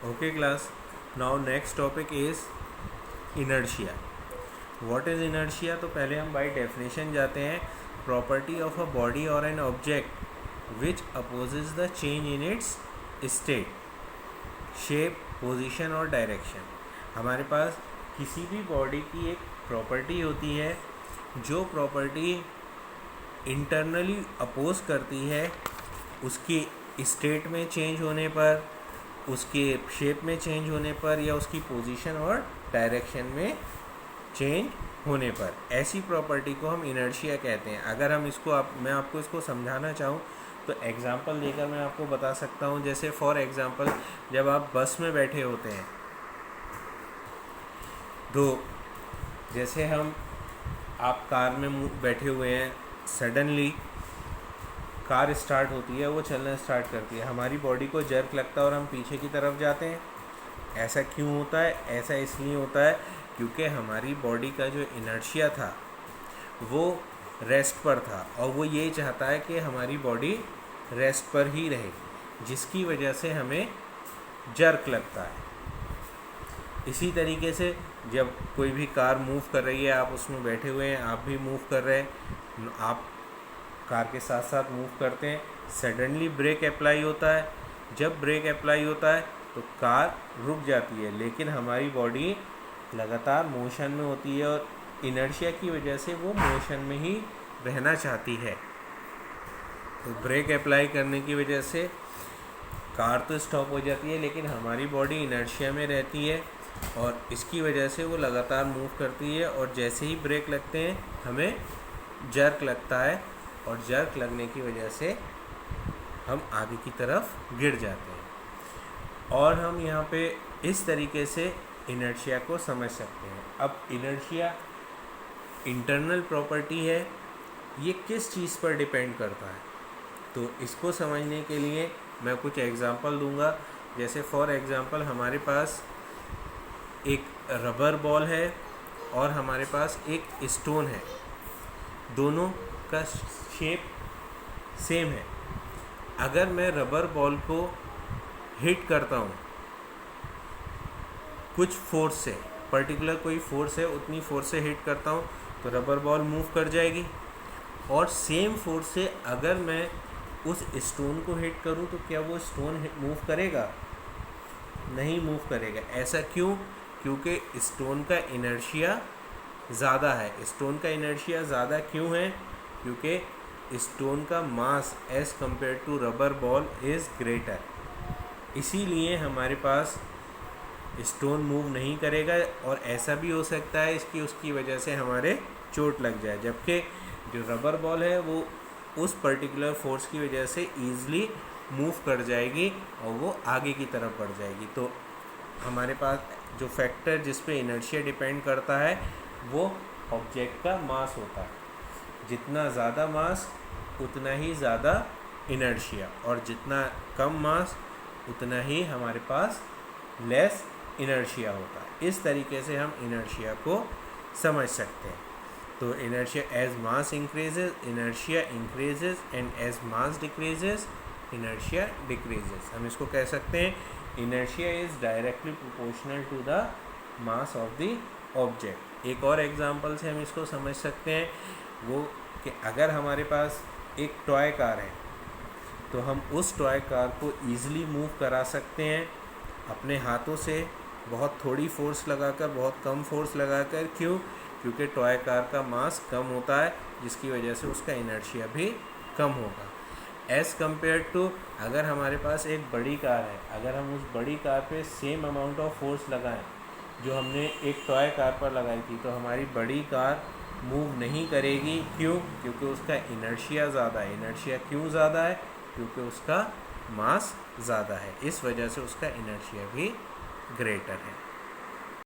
Okay class, now next topic is inertia. What is inertia? तो पहले हम by definition जाते हैं. Property of a body or an object which opposes the change in its state, shape, position और direction. हमारे पास किसी भी body की एक प्रॉपर्टी होती है जो प्रॉपर्टी इंटरनली अपोज करती है उसकी स्टेट में चेंज होने पर, उसके शेप में चेंज होने पर या उसकी पोजीशन और डायरेक्शन में चेंज होने पर. ऐसी प्रॉपर्टी को हम इनर्शिया कहते हैं. अगर हम इसको मैं आपको इसको समझाना चाहूँ तो एग्जांपल देकर मैं आपको बता सकता हूँ. जैसे फॉर एग्जांपल जब आप बस में बैठे होते हैं तो जैसे आप कार में बैठे हुए हैं, सडनली कार स्टार्ट होती है, वो चलना स्टार्ट करती है, हमारी बॉडी को जर्क लगता है और हम पीछे की तरफ जाते हैं. ऐसा क्यों होता है? ऐसा इसलिए होता है क्योंकि हमारी बॉडी का जो इनर्शिया था वो रेस्ट पर था और वो ये चाहता है कि हमारी बॉडी रेस्ट पर ही रहे, जिसकी वजह से हमें जर्क लगता है. इसी तरीके से जब कोई भी कार मूव कर रही है, आप उसमें बैठे हुए हैं, आप भी मूव कर रहे हैं, आप कार के साथ साथ मूव करते हैं, सडनली ब्रेक अप्लाई होता है. जब ब्रेक अप्लाई होता है तो कार रुक जाती है, लेकिन हमारी बॉडी लगातार मोशन में होती है और इनर्शिया की वजह से वो मोशन में ही रहना चाहती है. तो ब्रेक अप्लाई करने की वजह से कार तो स्टॉप हो जाती है, लेकिन हमारी बॉडी इनर्शिया में रहती है और इसकी वजह से वो लगातार मूव करती है और जैसे ही ब्रेक लगते हैं हमें जर्क लगता है और जर्क लगने की वजह से हम आगे की तरफ गिर जाते हैं. और हम यहाँ पे इस तरीके से इनर्शिया को समझ सकते हैं. अब इनर्शिया इंटरनल प्रॉपर्टी है, ये किस चीज़ पर डिपेंड करता है? तो इसको समझने के लिए मैं कुछ एग्जांपल दूंगा. जैसे फॉर एग्जांपल हमारे पास एक रबर बॉल है और हमारे पास एक स्टोन है, दोनों का शेप सेम है. अगर मैं रबर बॉल को हिट करता हूँ कुछ फोर्स से, पर्टिकुलर कोई फोर्स है, उतनी फोर्स से हिट करता हूँ तो रबर बॉल मूव कर जाएगी. और सेम फोर्स से अगर मैं उस स्टोन को हिट करूँ तो क्या वो स्टोन मूव करेगा? नहीं मूव करेगा. ऐसा क्यों? क्योंकि स्टोन का इनर्शिया ज़्यादा है. स्टोन का इनर्शिया ज़्यादा क्यों है? क्योंकि स्टोन का mass as compare to rubber ball is greater. इसीलिए हमारे पास स्टोन मूव नहीं करेगा और ऐसा भी हो सकता है उसकी वजह से हमारे चोट लग जाए, जबकि जो रबर बॉल है वो उस पर्टिकुलर फोर्स की वजह से ईज़िली मूव कर जाएगी और वो आगे की तरफ बढ़ जाएगी. तो हमारे पास जो फैक्टर जिस पे इनर्शिया डिपेंड करता है वो ऑब्जेक्ट का मास होता है. जितना ज़्यादा मास उतना ही ज़्यादा इनर्शिया, और जितना कम मास उतना ही हमारे पास लेस इनर्शिया होता है. इस तरीके से हम इनर्शिया को समझ सकते हैं. तो inertia as mass increases inertia increases and as mass decreases inertia decreases. हम इसको कह सकते हैं inertia is directly proportional to the mass of the object. एक और एग्जांपल से हम इसको समझ सकते हैं वो कि अगर हमारे पास एक टॉय कार है तो हम उस टॉय कार को ईज़िली मूव करा सकते हैं अपने हाथों से, बहुत थोड़ी फोर्स लगाकर, बहुत कम फोर्स लगाकर. क्यों? क्योंकि टॉय कार का मास कम होता है, जिसकी वजह से उसका इनर्शिया भी कम होगा. एज़ कम्पेयर टू अगर हमारे पास एक बड़ी कार है, अगर हम उस बड़ी कार पे सेम अमाउंट ऑफ फोर्स लगाएं जो हमने एक टॉय कार पर लगाई थी, तो हमारी बड़ी कार मूव नहीं करेगी. क्यों? क्योंकि उसका इनर्शिया ज़्यादा है. इनर्शिया क्यों ज़्यादा है? क्योंकि उसका मास ज़्यादा है. इस वजह से उसका इनर्शिया भी ग्रेटर है.